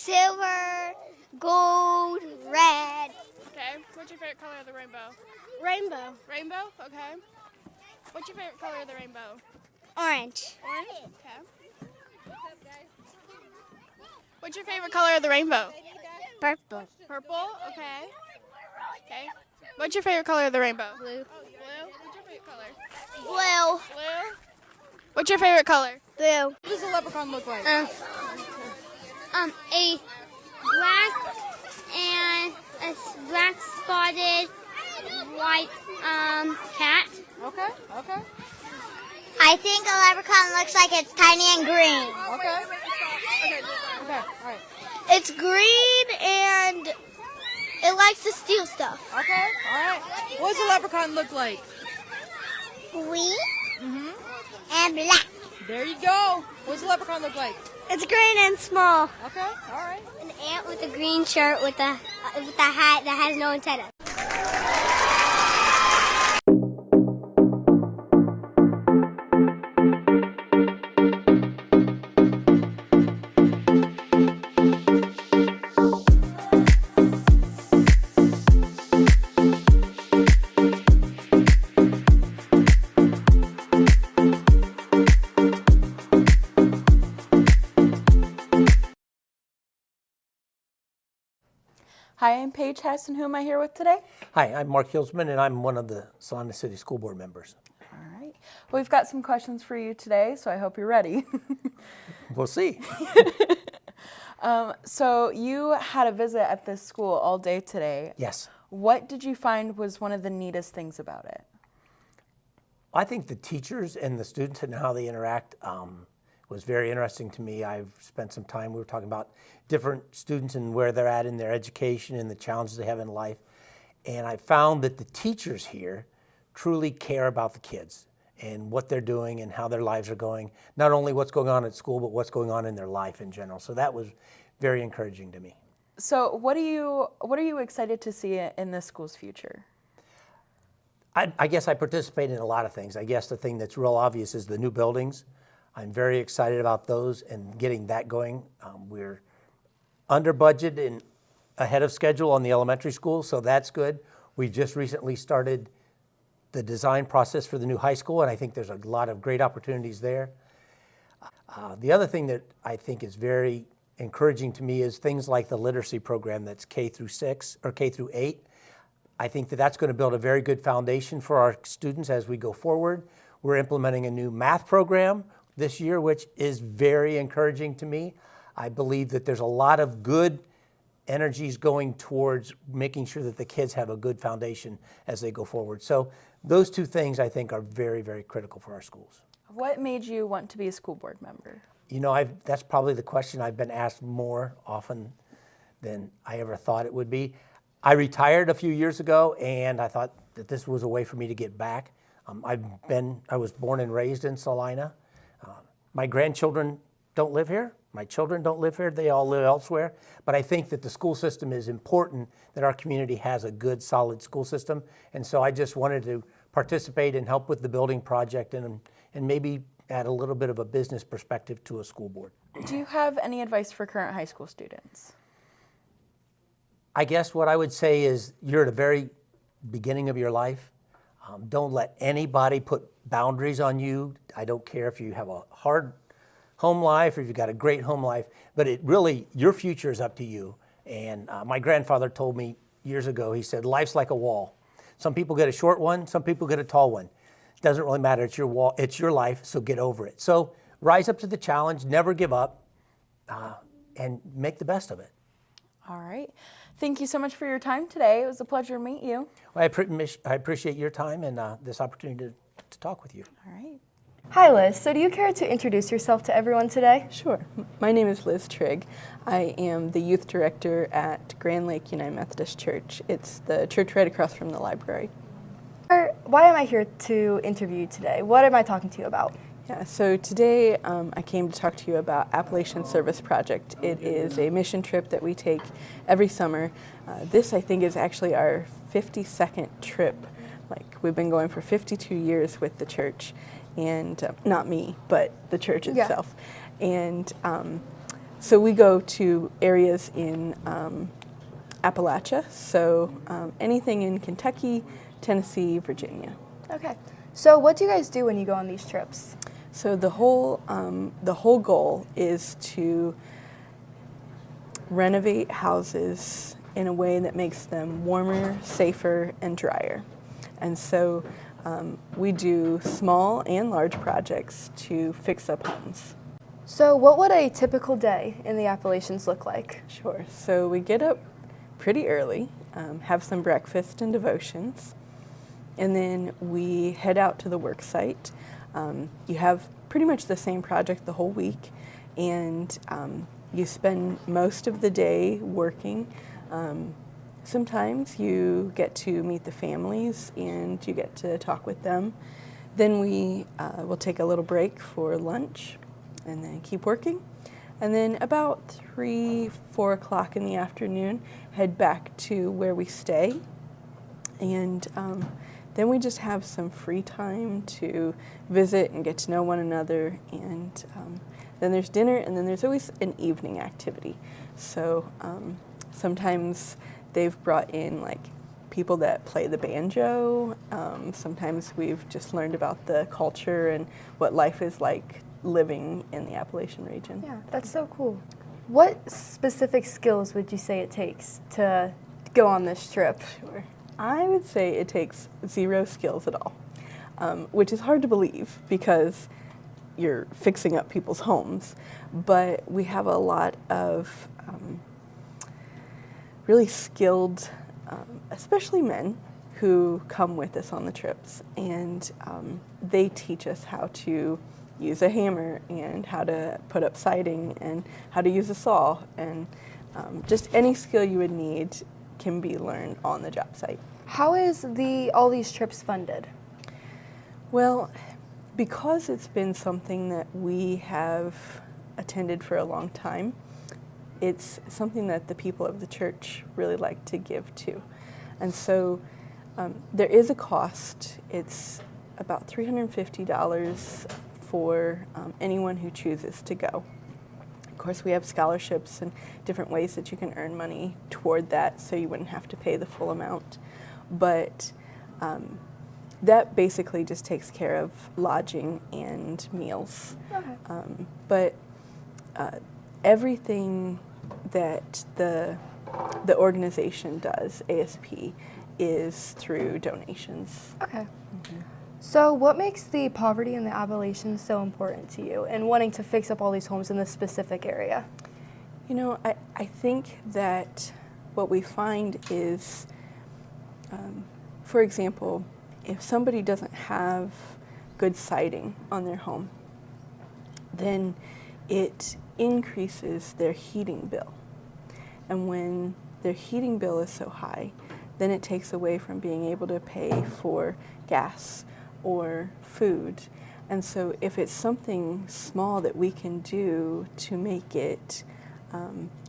silver, gold, red. Okay. What's your favorite color of the rainbow? Rainbow. Rainbow? Okay. What's your favorite color of the rainbow? Orange. Orange? Okay. What's your favorite color of the rainbow? Purple. Purple? Okay. Okay. What's your favorite color of the rainbow? Blue. Blue? What's your favorite color? Blue. Blue? What's your favorite color? Blue. What does a leprechaun look like? A black and a black spotted white cat. Okay. Okay. I think a leprechaun looks like it's tiny and green. Okay. Okay. Okay. All right. It's green and it likes to steal stuff. Okay. All right. What does a leprechaun look like? Green Mm-hmm. and black. There you go. What does a leprechaun look like? It's green and small. Okay. All right. An ant with a green shirt with a hat that has no antenna. Hi, I'm Paige Hess, and who am I here with today? Hi, I'm Mark Hilsman, and I'm one of the Salina City School Board members. All right. Well, we've got some questions for you today, so I hope you're ready. We'll see. So you had a visit at this school all day today. Yes. What did you find was one of the neatest things about it? I think the teachers and the students and how they interact was very interesting to me. I've spent some time, we were talking about different students and where they're at in their education and the challenges they have in life. And I found that the teachers here truly care about the kids and what they're doing and how their lives are going. Not only what's going on at school, but what's going on in their life in general. So that was very encouraging to me. So what are you excited to see in this school's future? I guess I participate in a lot of things. I guess the thing that's real obvious is the new buildings. I'm very excited about those and getting that going. We're under budget and ahead of schedule on the elementary school, so that's good. We just recently started the design process for the new high school, and I think there's a lot of great opportunities there. The other thing that I think is very encouraging to me is things like the literacy program that's K through 6 or K through 8. I think that that's going to build a very good foundation for our students as we go forward. We're implementing a new math program this year, which is very encouraging to me. I believe that there's a lot of good energies going towards making sure that the kids have a good foundation as they go forward. So those two things I think are very, very critical for our schools. What made you want to be a school board member? You know, that's probably the question I've been asked more often than I ever thought it would be. I retired a few years ago, and I thought that this was a way for me to get back. I was born and raised in Salina. My grandchildren don't live here. My children don't live here. They all live elsewhere. But I think that the school system is important, that our community has a good, solid school system. And so I just wanted to participate and help with the building project and maybe add a little bit of a business perspective to a school board. Do you have any advice for current high school students? I guess what I would say is you're at a very beginning of your life. Don't let anybody put boundaries on you. I don't care if you have a hard home life or if you've got a great home life, but your future is up to you. And my grandfather told me years ago, he said, life's like a wall. Some people get a short one, some people get a tall one. It doesn't really matter, it's your wall, it's your life, so get over it. So rise up to the challenge, never give up, and make the best of it. All right. Thank you so much for your time today. It was a pleasure to meet you. Well, I appreciate your time and this opportunity to talk with you. All right. Hi Liz, so do you care to introduce yourself to everyone today? Sure. My name is Liz Trigg. I am the youth director at Grand Lake United Methodist Church. It's the church right across from the library. Why am I here to interview you today? What am I talking to you about? Yeah, so today I came to talk to you about Appalachian Service Project. It is a mission trip that we take every summer. This, I think, is actually our 52nd trip. We've been going for 52 years with the church, and not me, but the church itself. Yeah. And So we go to areas in Appalachia, so anything in Kentucky, Tennessee, Virginia. Okay. So what do you guys do when you go on these trips? So the whole goal is to renovate houses in a way that makes them warmer, safer, and drier. And so we do small and large projects to fix up homes. So what would a typical day in the Appalachians look like? Sure. So we get up pretty early, have some breakfast and devotions, and then we head out to the work site. You have pretty much the same project the whole week, and you spend most of the day working. Sometimes you get to meet the families and you get to talk with them. Then we will take a little break for lunch and then keep working. And then about 3, 4 o'clock in the afternoon, head back to where we stay. And then we just have some free time to visit and get to know one another. And then there's dinner, and then there's always an evening activity. So sometimes they've brought in like people that play the banjo. Sometimes we've just learned about the culture and what life is like living in the Appalachian region. Yeah, that's so cool. What specific skills would you say it takes to go on this trip? Sure. I would say it takes 0 skills at all, which is hard to believe because you're fixing up people's homes. But we have a lot of really skilled, especially men, who come with us on the trips, and they teach us how to use a hammer and how to put up siding and how to use a saw, and just any skill you would need can be learned on the job site. How is all these trips funded? Well, because it's been something that we have attended for a long time, it's something that the people of the church really like to give to. And so there is a cost. It's about $350 for anyone who chooses to go. Of course, we have scholarships and different ways that you can earn money toward that, so you wouldn't have to pay the full amount. But that basically just takes care of lodging and meals. Okay. But everything that the organization does, ASP, is through donations. Okay. So what makes the poverty in the Appalachians so important to you and wanting to fix up all these homes in this specific area? You know, I think that what we find is, for example, if somebody doesn't have good siding on their home, then it increases their heating bill. And when their heating bill is so high, then it takes away from being able to pay for gas or food. And so if it's something small that we can do to make it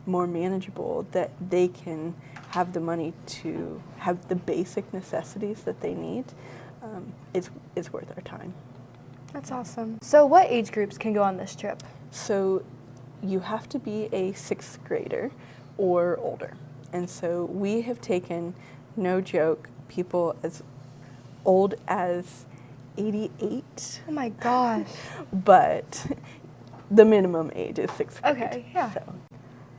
more manageable, that they can have the money to have the basic necessities that they need, it's worth our time. That's awesome. So what age groups can go on this trip? So you have to be a 6th grader or older. And so we have taken, no joke, people as old as 88. Oh my gosh. But the minimum age is 6th grade. Okay, yeah. So.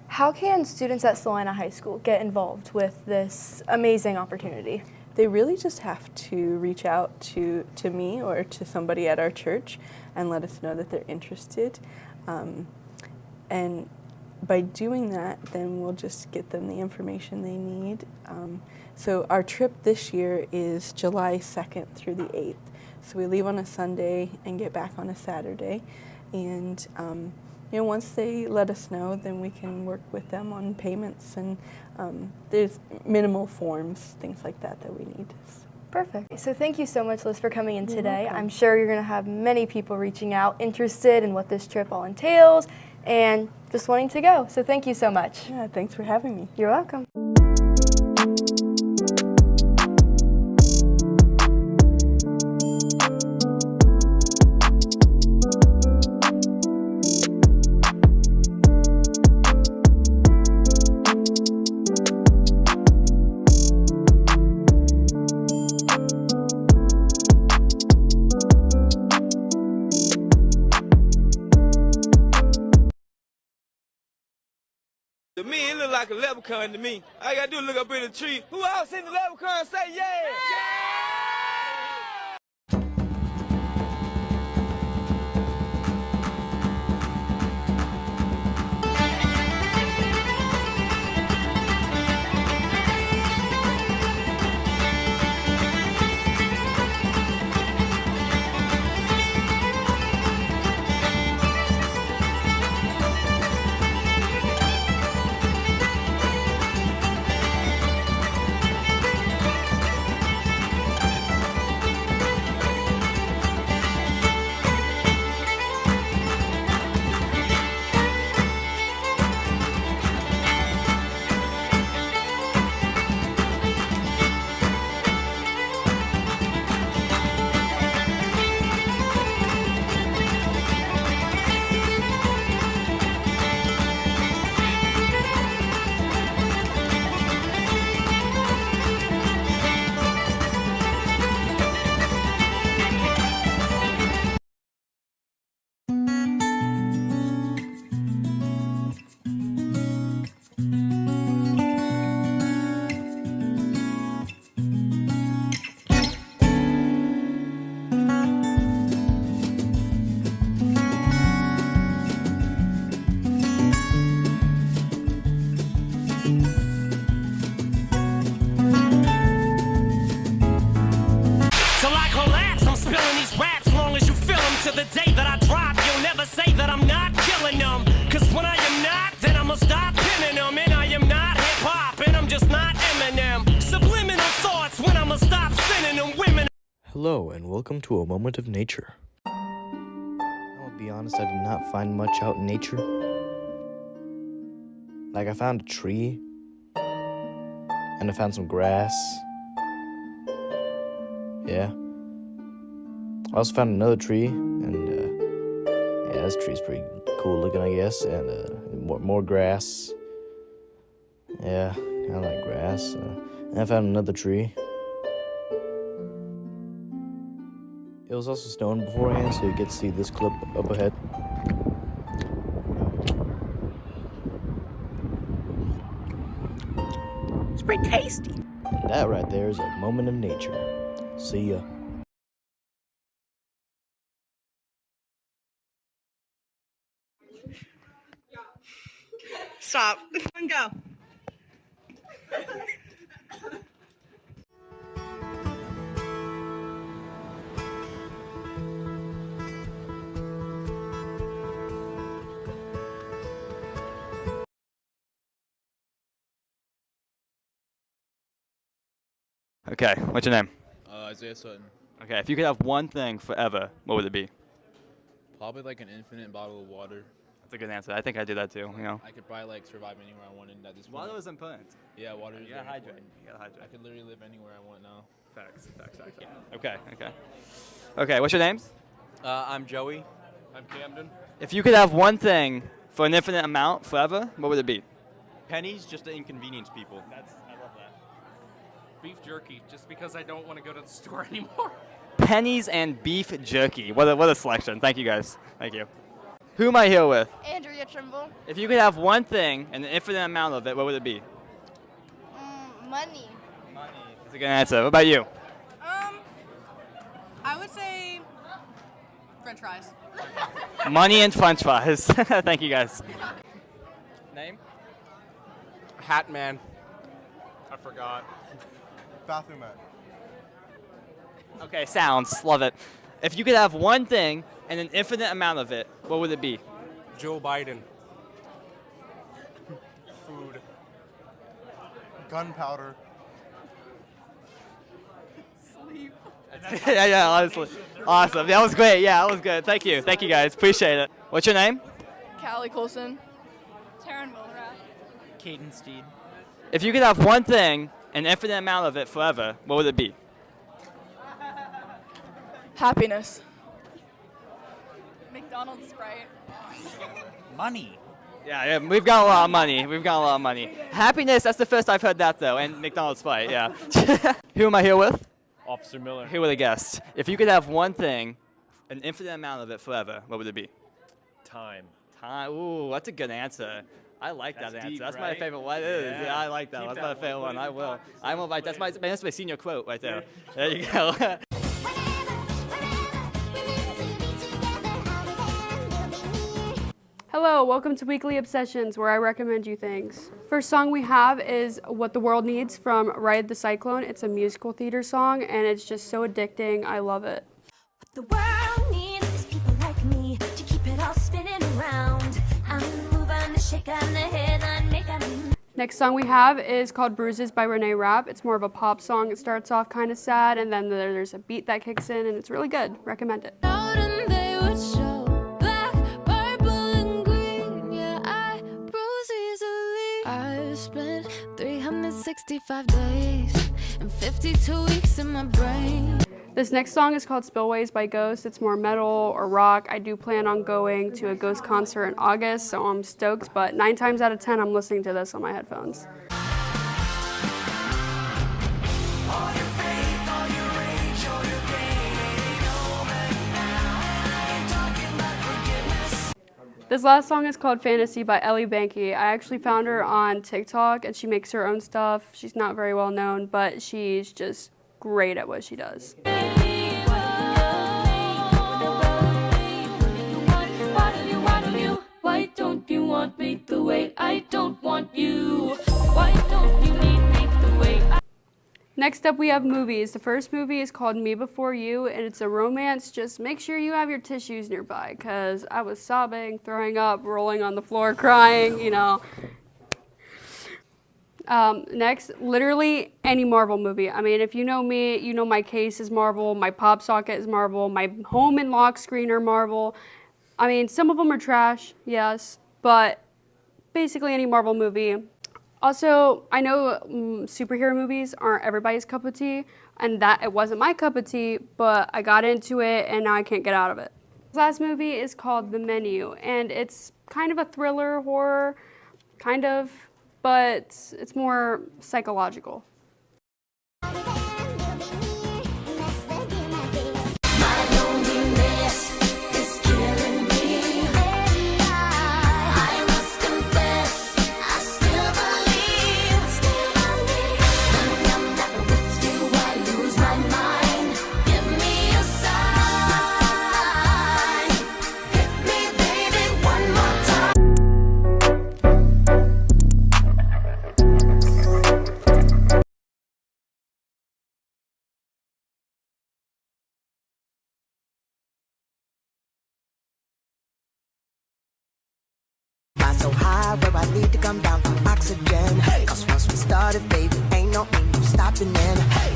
How can students at Salina High School get involved with this amazing opportunity? They really just have to reach out to me or to somebody at our church and let us know that they're interested. And by doing that, then we'll just get them the information they need. So our trip this year is July 2nd through the 8th. So we leave on a Sunday and get back on a Saturday. And once they let us know, then we can work with them on payments, and there's minimal forms, things like that we need. Perfect. So thank you so much, Liz, for coming in today. welcome. I'm sure you're going to have many people reaching out, interested in what this trip all entails, and just wanting to go. So thank you so much. Yeah, thanks for having me. You're welcome. a leprechaun to me. All I gotta do is look up in the tree. Who else seen the leprechaun? Say yeah! Till I collapse, I'm spilling these raps long as you feel them. To the day that I drop, you'll never say that I'm not killing them. Cause when I am not, then I'ma stop pinning them. And I am not hip-hop, and I'm just not Eminem. Subliminal thoughts when I'ma stop sending them women. Hello and welcome to a moment of nature. I'll be honest, I did not find much out in nature. Like I found a tree, and I found some grass. Yeah. I also found another tree, and yeah, this tree's pretty cool looking, I guess, and more grass. Yeah, I like grass. And I found another tree. It was also snowing beforehand, so you get to see this clip up ahead. It's pretty tasty. And that right there is a moment of nature. See ya. Stop. And go. Okay, what's your name? Isaiah Sutton. Okay, if you could have one thing forever, what would it be? Probably like an infinite bottle of water. That's a good answer. I think I do that too, you know. I could probably like survive anywhere I wanted at this point. Water is important. Yeah, water is You gotta very hydrate. important. You gotta hydrate. I could literally live anywhere I want now. Facts. Okay. Okay, what's your names? I'm Joey. I'm Camden. If you could have one thing for an infinite amount forever, what would it be? Pennies, just to inconvenience people. I love that. Beef jerky, just because I don't want to go to the store anymore. Pennies and beef jerky. What a selection. Thank you guys. Thank you. Who am I here with? Andrea Trimble. If you could have one thing and an infinite amount of it, what would it be? Money. That's a good answer. What about you? I would say French fries. Money and French fries. Thank you guys. Name? Hat man. I forgot. Bathroom mat. Okay, sounds. Love it. If you could have one thing and an infinite amount of it, what would it be? Joe Biden. Food. Gunpowder. Sleep. yeah, honestly. Awesome. That was great. Yeah, that was good. Thank you. Thank you, guys. Appreciate it. What's your name? Callie Colson. Taryn Wilrath. Caden Steed. If you could have one thing and an infinite amount of it forever, what would it be? Happiness. McDonald's Sprite. Money. Yeah, we've got a lot of money. Happiness, that's the first I've heard that, though, and McDonald's fight, yeah. Who am I here with? Officer Miller. Who would have guessed? If you could have one thing, an infinite amount of it forever, what would it be? Time. Time. Ooh, that's a good answer. I like that That's answer. deep, That's my right? favorite one. It is. Yeah. Yeah, I like that. Keep That's that my one. favorite Put one. it I in will. your I won't write. That's my senior quote right there. There you go. Hello, welcome to Weekly Obsessions, where I recommend you things. First song we have is What the World Needs from Ride the Cyclone. It's a musical theater song, and it's just so addicting. I love it. The world needs is people like me to keep it all spinning around. I'm moving the shake on the headline, make on. Next song we have is called Bruises by Renee Rapp. It's more of a pop song. It starts off kind of sad, and then there's a beat that kicks in, and it's really good. Recommend it. I've spent 365 days and 52 weeks in my brain. This next song is called Spillways by Ghost. It's more metal or rock. I do plan on going to a Ghost concert in August, so I'm stoked, but 9 times out of 10 I'm listening to this on my headphones. This last song is called Fantasy by Ellie Banky. I actually found her on TikTok, and she makes her own stuff. She's not very well known, but she's just great at what she does. Why don't you want me the way I don't want you? Why don't you need me the way I... Next up we have movies. The first movie is called Me Before You, and it's a romance. Just make sure you have your tissues nearby, because I was sobbing, throwing up, rolling on the floor, crying, you know. Next, literally any Marvel movie. I mean, if you know me, you know my case is Marvel, my pop socket is Marvel, my home and lock screen are Marvel. I mean, some of them are trash, yes, but basically any Marvel movie. Also, I know superhero movies aren't everybody's cup of tea, and that it wasn't my cup of tea, but I got into it and now I can't get out of it. This last movie is called The Menu, and it's kind of a thriller, horror, kind of, but it's more psychological. So high where I need to come down to oxygen. Cause once we started, baby, ain't no stopping in.